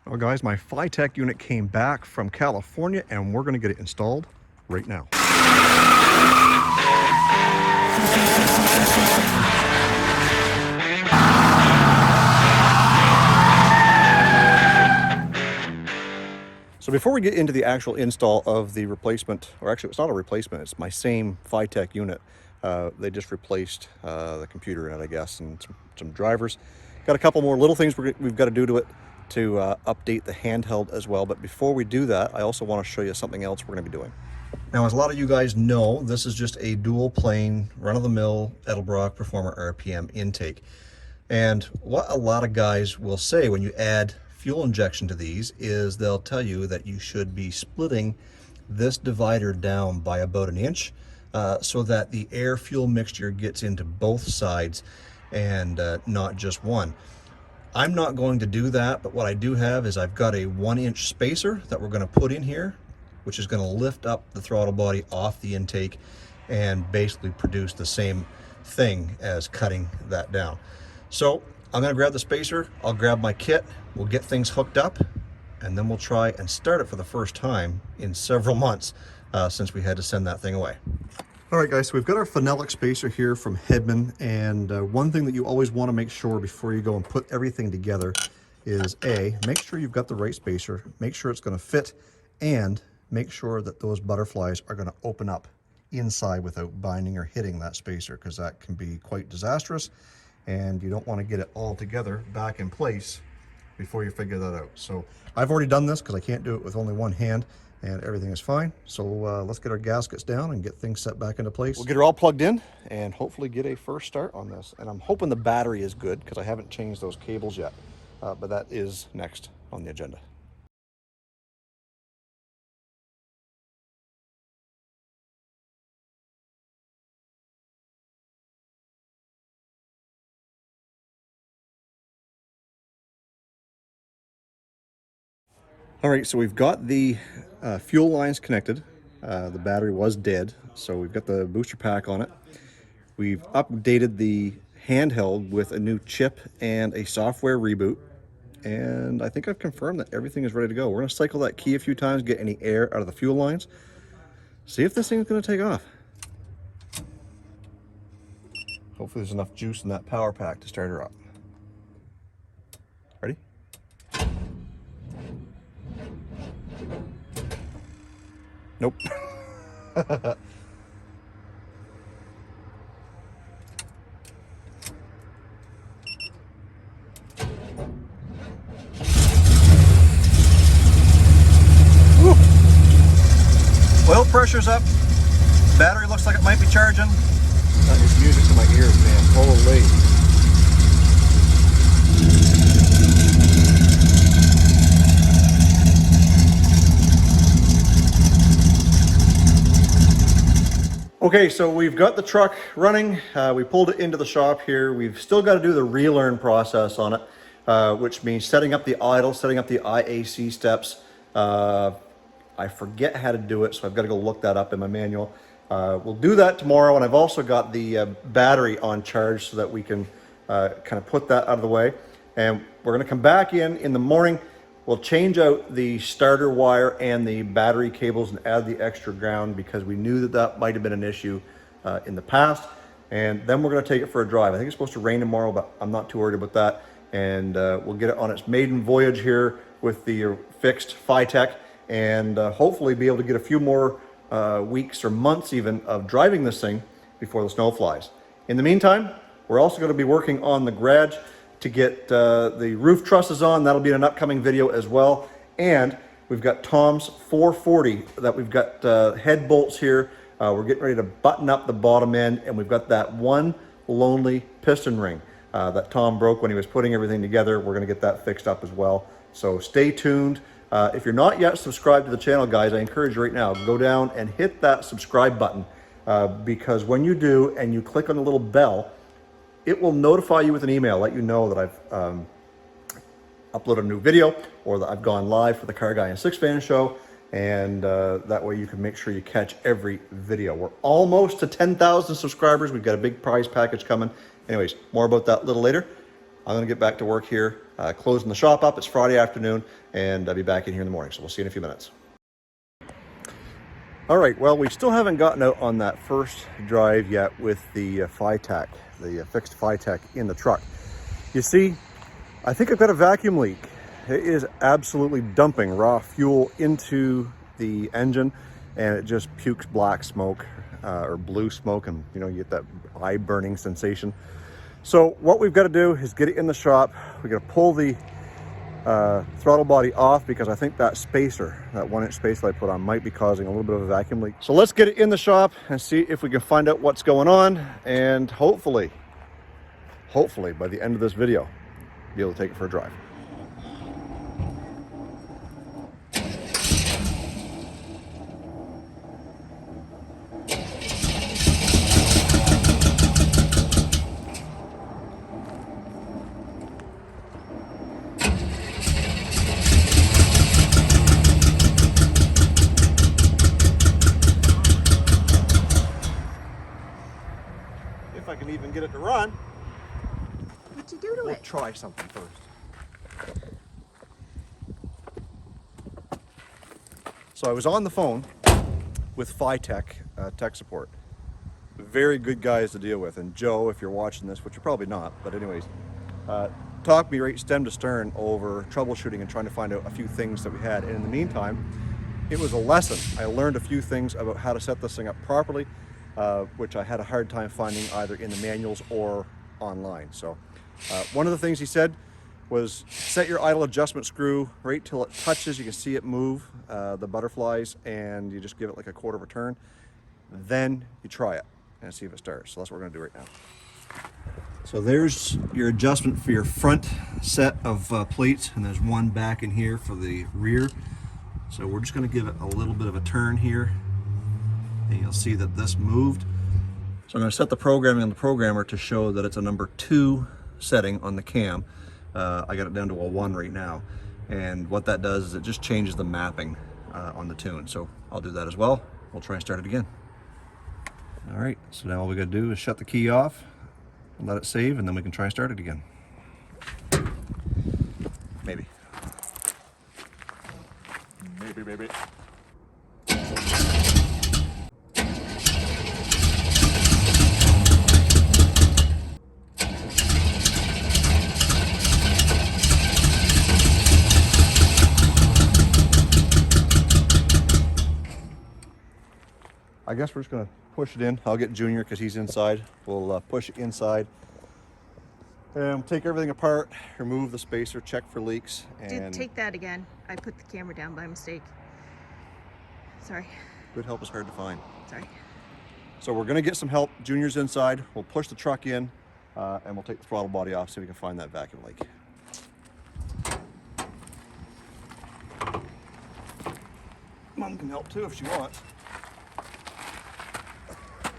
Well guys, my Fitech unit came back from California and we're going to get it installed right now. So before we get into the actual install of the replacement, or actually it's not a replacement, it's my same Fitech unit. They just replaced the computer in it, I guess, and some drivers. Got a couple more little things we've got to do to it to update the handheld as well. But before we do that, I also want to show you something else we're going to be doing. Now, as a lot of you guys know, this is just a dual plane, run-of-the-mill Edelbrock Performer RPM intake. And what a lot of guys will say when you add fuel injection to these is they'll tell you that you should be splitting this divider down by about 1 inch so that the air fuel mixture gets into both sides and not just one. I'm not going to do that, but what I do have is I've got a 1-inch spacer that we're going to put in here, which is going to lift up the throttle body off the intake and basically produce the same thing as cutting that down. So I'm going to grab the spacer, I'll grab my kit, we'll get things hooked up, and then we'll try and start it for the first time in several months since we had to send that thing away. All right guys, so we've got our phenolic spacer here from Hedman, and one thing that you always want to make sure before you go and put everything together is A, make sure you've got the right spacer, make sure it's going to fit, and make sure that those butterflies are going to open up inside without binding or hitting that spacer, because that can be quite disastrous, and you don't want to get it all together back in place before you figure that out. So I've already done this because I can't do it with only one hand, and everything is fine. So let's get our gaskets down and get things set back into place. We'll get her all plugged in and hopefully get a first start on this. And I'm hoping the battery is good because I haven't changed those cables yet, but that is next on the agenda. All right, so we've got the fuel lines connected. The battery was dead, so we've got the booster pack on it. We've updated the handheld with a new chip and a software reboot. And I think I've confirmed that everything is ready to go. We're gonna cycle that key a few times, get any air out of the fuel lines, see if this thing's gonna take off. Hopefully there's enough juice in that power pack to start her up. Ready? Nope. Woo. Oil pressure's up. Battery looks like it might be charging. That is music to my ears, man. Holy. Okay, so we've got the truck running. We pulled it into the shop here. We've still got to do the relearn process on it, which means setting up the idle, setting up the IAC steps. I forget how to do it, so I've got to go look that up in my manual. We'll do that tomorrow, and I've also got the battery on charge so that we can kind of put that out of the way. And we're going to come back in the morning. We'll change out the starter wire and the battery cables and add the extra ground because we knew that that might have been an issue in the past. And then we're going to take it for a drive. I think it's supposed to rain tomorrow, but I'm not too worried about that. And we'll get it on its maiden voyage here with the fixed Fitech, and hopefully be able to get a few more weeks or months even of driving this thing before the snow flies. In the meantime, we're also going to be working on the garage to get the roof trusses on. That'll be in an upcoming video as well. And we've got Tom's 440 that we've got head bolts here. We're getting ready to button up the bottom end, and we've got that one lonely piston ring that Tom broke when he was putting everything together. We're gonna get that fixed up as well. So stay tuned. If you're not yet subscribed to the channel, guys, I encourage you right now, go down and hit that subscribe button because when you do and you click on the little bell, it will notify you with an email, let you know that I've uploaded a new video or that I've gone live for the Car Guy and Six Fan show, and that way you can make sure you catch every video. We're almost to 10,000 subscribers. We've got a big prize package coming. Anyways, more about that a little later. I'm gonna get back to work here, closing the shop up. It's Friday afternoon, and I'll be back in here in the morning. So we'll see you in a few minutes. All right, well, we still haven't gotten out on that first drive yet with the Fitech, the fixed Fitech in the truck. You see, I think I've got a vacuum leak. It is absolutely dumping raw fuel into the engine, and it just pukes black smoke or blue smoke, and you get that eye burning sensation. So what we've got to do is get it in the shop. We're going to pull the throttle body off because I think that spacer, that 1-inch spacer I put on, might be causing a little bit of a vacuum leak. So let's get it in the shop and see if we can find out what's going on, and hopefully by the end of this video, be able to take it for a drive. If I can even get it to run. What'd you do to We'll it? try something first. So I was on the phone with Fitech tech support. Very good guys to deal with. And Joe, if you're watching this, which you're probably not, but anyways, talked me right stem to stern over troubleshooting and trying to find out a few things that we had. And in the meantime, it was a lesson. I learned a few things about how to set this thing up properly, which I had a hard time finding either in the manuals or online. So one of the things he said was set your idle adjustment screw right till it touches. You can see it move, the butterflies, and you just give it like a quarter of a turn. Then you try it and see if it starts. So that's what we're gonna do right now. So there's your adjustment for your front set of plates, and there's one back in here for the rear. So we're just gonna give it a little bit of a turn here, and you'll see that this moved. So I'm gonna set the programming on the programmer to show that it's a number 2 setting on the cam. I got it down to a 1 right now. And what that does is it just changes the mapping on the tune. So I'll do that as well. We'll try and start it again. All right, so now all we gotta do is shut the key off and let it save, and then we can try and start it again. Maybe. Maybe. I guess we're just gonna push it in. I'll get Junior because he's inside. We'll push it inside. And we'll take everything apart, remove the spacer, check for leaks. And Take that again. I put the camera down by mistake. Sorry. good help is hard to find. Sorry. So we're gonna get some help. Junior's inside. We'll push the truck in and we'll take the throttle body off so we can find that vacuum leak. Mom can help too if she wants.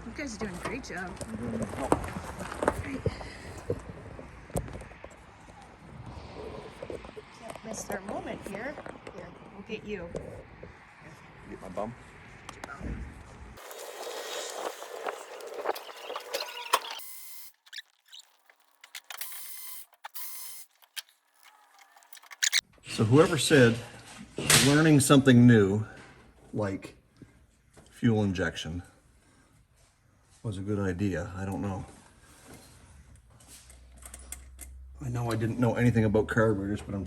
You guys are doing a great job. Great. Can't miss our moment here. Here, we'll get you. Get my bum. So whoever said learning something new, like fuel injection, was a good idea, I don't know. I know I didn't know anything about carburetors, but I'm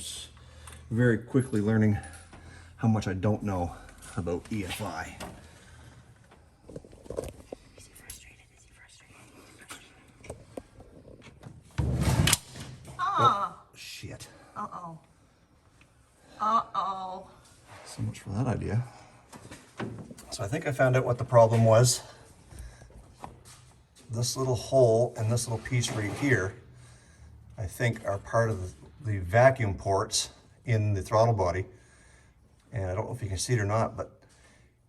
very quickly learning how much I don't know about EFI. Is he frustrated? Oh. Shit. Uh-oh. Uh-oh. So much for that idea. So I think I found out what the problem was. This little hole and this little piece right here, I think are part of the vacuum ports in the throttle body. And I don't know if you can see it or not, but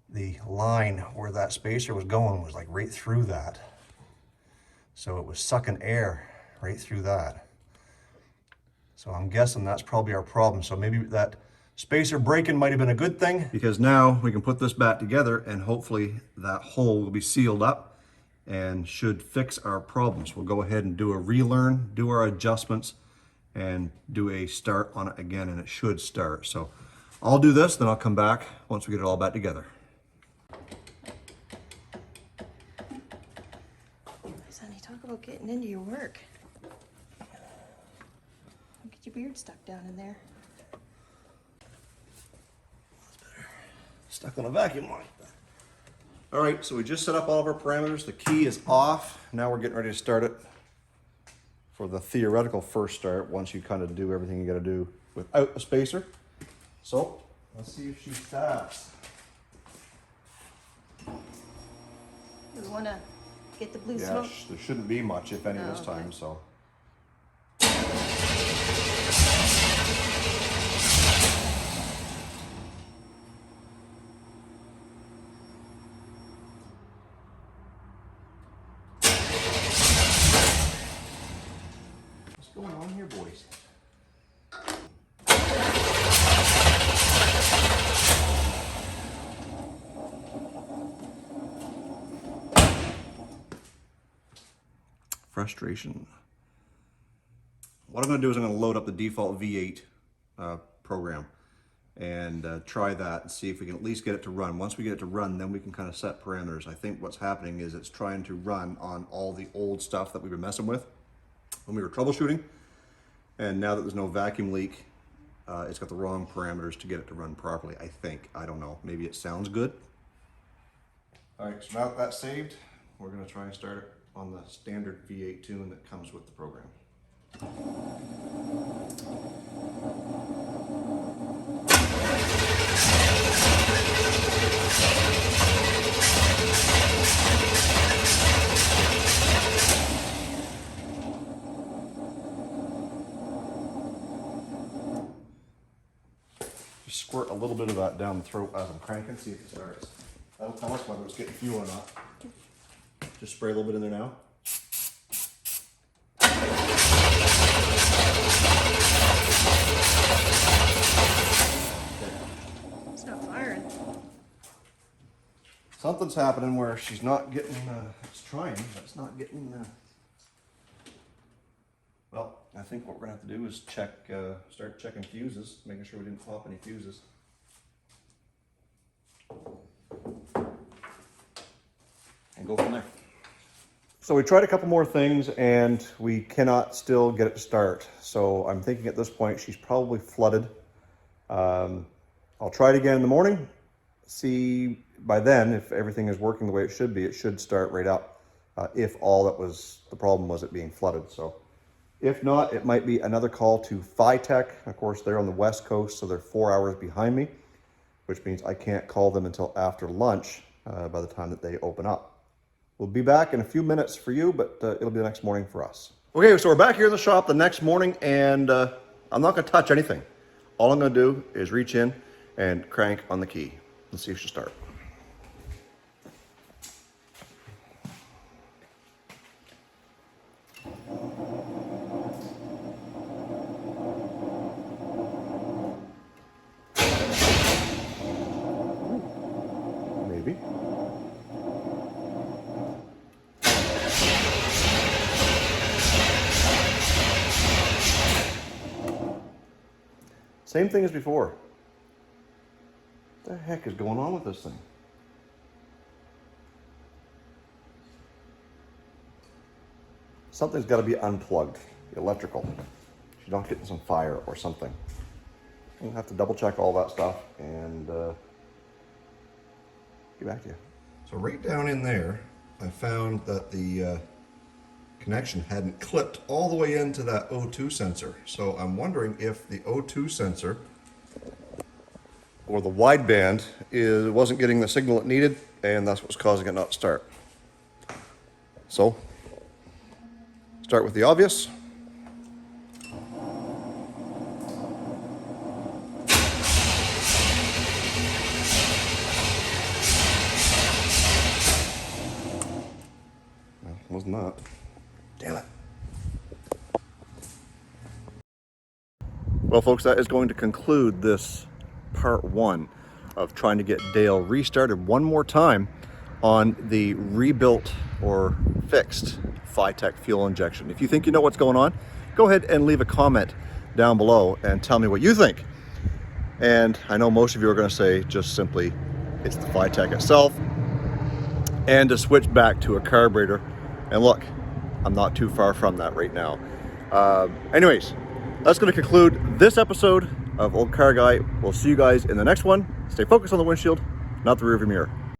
the line where that spacer was going was like right through that. So it was sucking air right through that. So I'm guessing that's probably our problem. So maybe that spacer breaking might have been a good thing, because now we can put this back together and hopefully that hole will be sealed up and should fix our problems. We'll go ahead and do a relearn, do our adjustments, and do a start on it again, and it should start. So I'll do this, then I'll come back once we get it all back together. Sonny, talk about getting into your work. Don't get your beard stuck down in there. Stuck on a vacuum light. All right, so we just set up all of our parameters. The key is off. Now we're getting ready to start it for the theoretical first start, once you kind of do everything you got to do without a spacer. So let's see if she starts. Do we want to get the blue Yeah, smoke? there shouldn't be much, if any, Oh, this time. okay. So. What's going on here, boys? Frustration. What I'm going to do is I'm going to load up the default V8 program and try that and see if we can at least get it to run. Once we get it to run, then we can kind of set parameters. I think what's happening is it's trying to run on all the old stuff that we were messing with when we were troubleshooting. And now that there's no vacuum leak, it's got the wrong parameters to get it to run properly, I think. I don't know. Maybe it sounds good. All right, so now that that's saved, we're going to try and start it on the standard V8 tune that comes with the program. Just squirt a little bit of that down the throat as I'm cranking, see if it starts. That'll tell us whether it's getting fuel or not. Just spray a little bit in there now. It's not firing. Something's happening where she's not getting, it's trying, but it's not getting, well, I think what we're gonna have to do is check, start checking fuses, making sure we didn't pop any fuses. And go from there. So we tried a couple more things and we cannot still get it to start. So I'm thinking at this point she's probably flooded. I'll try it again in the morning. See by then if everything is working the way it should be. It should start right up if all that was the problem was it being flooded. So if not, it might be another call to Fitech. Of course, they're on the West Coast, so they're 4 hours behind me, which means I can't call them until after lunch by the time that they open up. We'll be back in a few minutes for you, but it'll be the next morning for us. Okay, so we're back here in the shop the next morning, and I'm not gonna touch anything. All I'm gonna do is reach in and crank on the key. Let's see if she'll start. Maybe. Same thing as before. What the heck is going on with this thing? Something's got to be unplugged, the electrical. She's not getting some fire or something. We'll have to double check all that stuff and get back to you. So right down in there, I found that the connection hadn't clipped all the way into that O2 sensor. So I'm wondering if the O2 sensor or the wideband wasn't getting the signal it needed, and that's what's causing it not to start. So, start with the obvious. Well, wasn't that. Damn it. Well, folks, that is going to conclude this part one of trying to get Dale restarted one more time on the rebuilt or fixed Fitech fuel injection. If you think you know what's going on, go ahead and leave a comment down below and tell me what you think. And I know most of you are going to say just simply it's the Fitech itself, and to switch back to a carburetor. And look, I'm not too far from that right now. Anyways, that's going to conclude this episode of Olde Carr Guy. We'll see you guys in the next one. Stay focused on the windshield, not the rearview mirror.